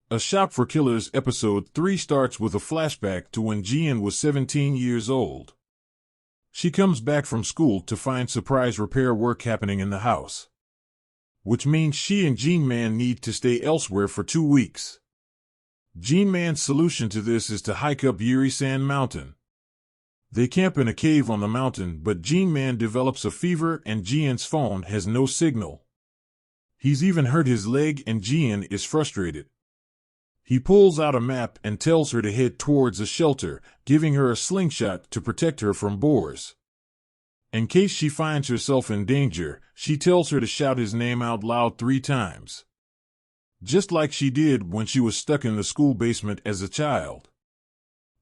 A Shop for Killers episode 3 starts with a flashback to when Jian was 17 years old. She comes back from school to find surprise repair work happening in the house, which means she and Jin-man need to stay elsewhere for 2 weeks. Jin-man's solution to this is to hike up Yuri-san Mountain. They camp in a cave on the mountain, but Jin-man develops a fever and Jian's phone has no signal. He's even hurt his leg and Jian is frustrated. He pulls out a map and tells her to head towards a shelter, giving her a slingshot to protect her from boars. In case she finds herself in danger, she tells her to shout his name out loud 3 times. Just like she did when she was stuck in the school basement as a child.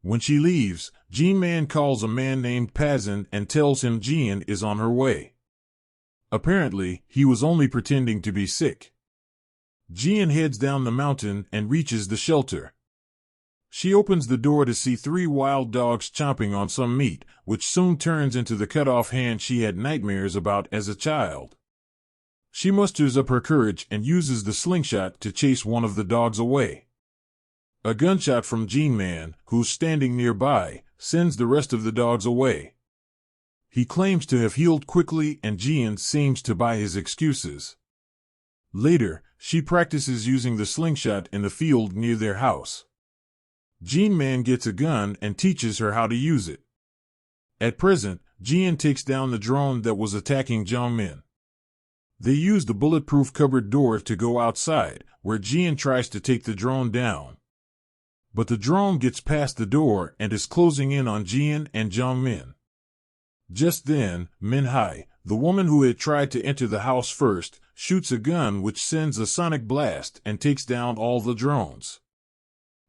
When she leaves, Jin-man calls a man named Pazin and tells him Jian is on her way. Apparently, he was only pretending to be sick. Jian heads down the mountain and reaches the shelter. She opens the door to see 3 wild dogs chomping on some meat, which soon turns into the cut-off hand she had nightmares about as a child. She musters up her courage and uses the slingshot to chase one of the dogs away. A gunshot from Jin-man, who's standing nearby, sends the rest of the dogs away. He claims to have healed quickly and Jian seems to buy his excuses. Later, she practices using the slingshot in the field near their house. Jin-man gets a gun and teaches her how to use it. At present, Jian takes down the drone that was attacking Jongmin. They use the bulletproof cupboard door to go outside, where Jian tries to take the drone down. But the drone gets past the door and is closing in on Jian and Jongmin. Just then, Minhai, the woman who had tried to enter the house first, shoots a gun which sends a sonic blast and takes down all the drones.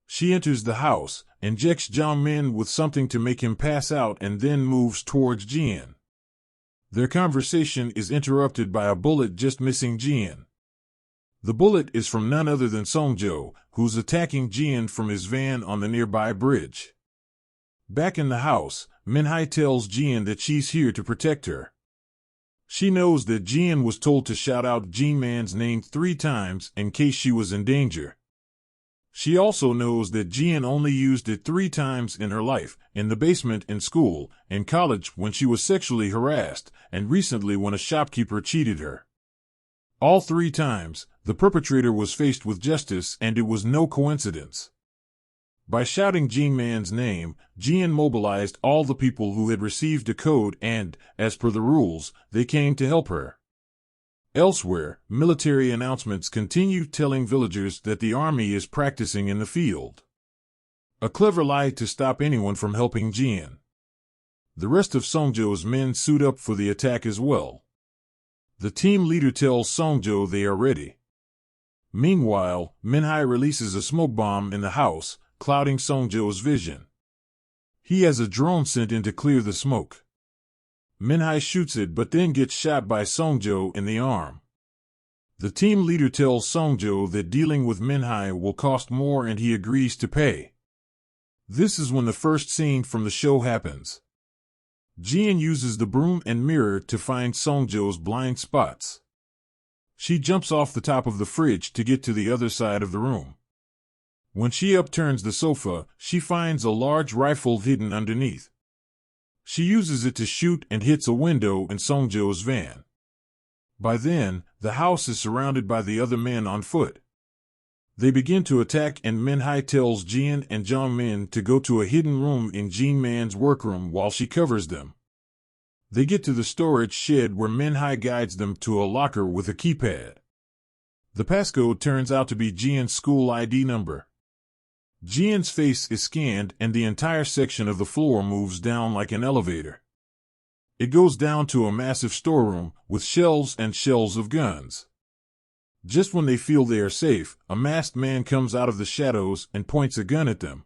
She enters the house, injects Jongmin with something to make him pass out and then moves towards Jian. Their conversation is interrupted by a bullet just missing Jian. The bullet is from none other than Songjo, who's attacking Jian from his van on the nearby bridge. Back in the house, Minhai tells Jian that she's here to protect her. She knows that Jian was told to shout out Jin-man's name 3 times in case she was in danger. She also knows that Jian only used it 3 times in her life, in the basement in school, in college when she was sexually harassed, and recently when a shopkeeper cheated her. All 3 times, the perpetrator was faced with justice and it was no coincidence. By shouting Jin-man's name, Jian mobilized all the people who had received a code and, as per the rules, they came to help her. Elsewhere, military announcements continue telling villagers that the army is practicing in the field. A clever lie to stop anyone from helping Jian. The rest of Songjo's men suit up for the attack as well. The team leader tells Songjo they are ready. Meanwhile, Minhai releases a smoke bomb in the house, clouding Songjo's vision. He has a drone sent in to clear the smoke. Minhai shoots it but then gets shot by Songjo in the arm. The team leader tells Songjo that dealing with Minhai will cost more and he agrees to pay. This is when the first scene from the show happens. Jian uses the broom and mirror to find Songjo's blind spots. She jumps off the top of the fridge to get to the other side of the room. When she upturns the sofa, she finds a large rifle hidden underneath. She uses it to shoot and hits a window in Songjo's van. By then, the house is surrounded by the other men on foot. They begin to attack and Minhai tells Jian and Jongmin to go to a hidden room in Jin-man's workroom while she covers them. They get to the storage shed where Minhai guides them to a locker with a keypad. The passcode turns out to be Jian's school ID number. Jian's face is scanned and the entire section of the floor moves down like an elevator. It goes down to a massive storeroom with shelves and shelves of guns. Just when they feel they are safe, a masked man comes out of the shadows and points a gun at them.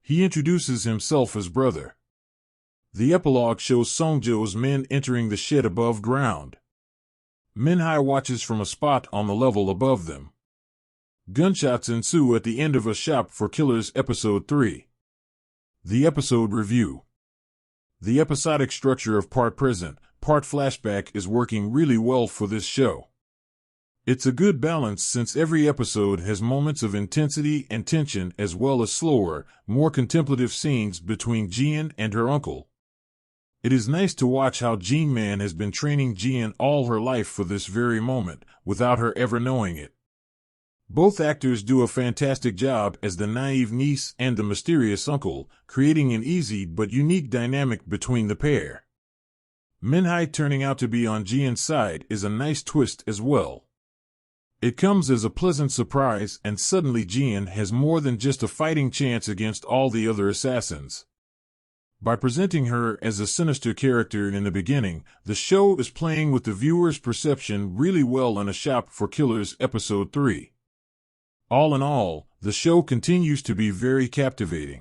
He introduces himself as brother. The epilogue shows Songjo's men entering the shed above ground. Minhai watches from a spot on the level above them. Gunshots ensue at the end of A Shop for Killers Episode 3. The episode review. The episodic structure of part present, part flashback is working really well for this show. It's a good balance since every episode has moments of intensity and tension as well as slower, more contemplative scenes between Jian and her uncle. It is nice to watch how Jean Man has been training Jian all her life for this very moment, without her ever knowing it. Both actors do a fantastic job as the naive niece and the mysterious uncle, creating an easy but unique dynamic between the pair. Minhai turning out to be on Jian's side is a nice twist as well. It comes as a pleasant surprise, and suddenly Jian has more than just a fighting chance against all the other assassins. By presenting her as a sinister character in the beginning, the show is playing with the viewer's perception really well on A Shop for Killers Episode 3. All in all, the show continues to be very captivating.